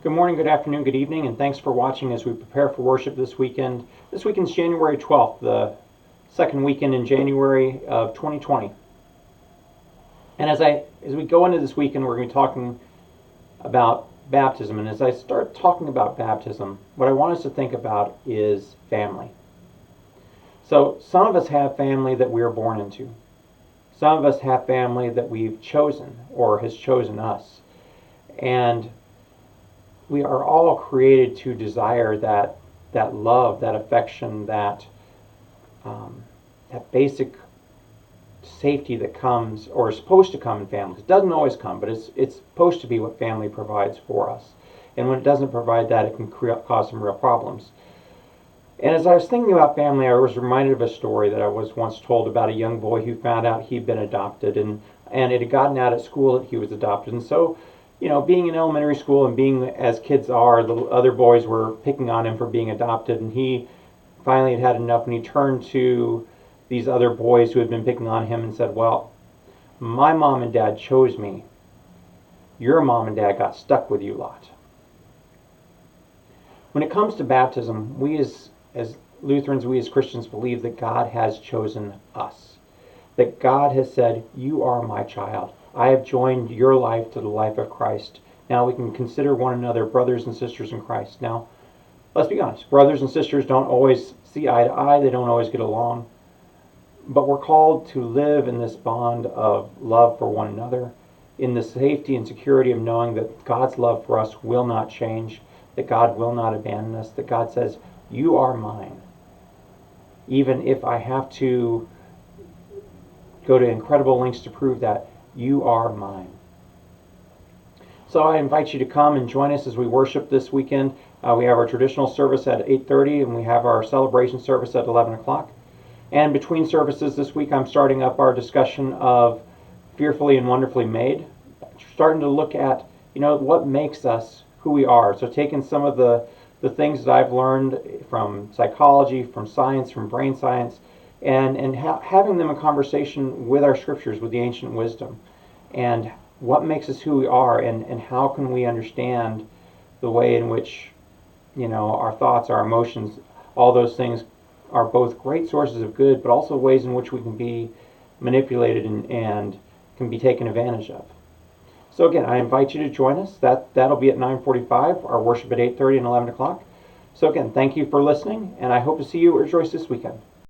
Good morning, good afternoon, good evening, and thanks for watching as we prepare for worship this weekend. This weekend's January 12th, the second weekend in January of 2020. And as we go into this weekend, we're going to be talking about baptism. And as I start talking about baptism, what I want us to think about is family. So some of us have family that we are born into. Some of us have family that we've chosen or has chosen us. And we are all created to desire that love, that affection, that basic safety that comes or is supposed to come in families. It doesn't always come, but it's supposed to be what family provides for us. And when it doesn't provide that, it can cause some real problems. And as I was thinking about family, I was reminded of a story that I was once told about a young boy who found out he'd been adopted, and it had gotten out at school that he was adopted. And so, being in elementary school and being as kids are, the other boys were picking on him for being adopted, and he finally had enough, and he turned to these other boys who had been picking on him and said, "Well, my mom and dad chose me. Your mom and dad got stuck with you lot." When it comes to baptism, we as Lutherans, we as Christians believe that God has chosen us. That God has said, "You are my child. I have joined your life to the life of Christ. Now we can consider one another brothers and sisters in Christ." Now, let's be honest. Brothers and sisters don't always see eye to eye. They don't always get along. But we're called to live in this bond of love for one another, in the safety and security of knowing that God's love for us will not change, that God will not abandon us, that God says, "You are mine." Even if I have to go to incredible lengths to prove that, you are mine. So I invite you to come and join us as we worship this weekend. We have our traditional service at 8:30, and we have our celebration service at 11 o'clock. And between services this week, I'm starting up our discussion of Fearfully and Wonderfully Made, starting to look at, what makes us who we are. So taking some of the things that I've learned from psychology, from science, from brain science, and having them in conversation with our scriptures, with the ancient wisdom, and what makes us who we are, and how can we understand the way in which, our thoughts, our emotions, all those things are both great sources of good, but also ways in which we can be manipulated and can be taken advantage of. So again, I invite you to join us. That'll be at 9:45, our worship at 8:30 and 11 o'clock. So again, thank you for listening, and I hope to see you at Rejoice this weekend.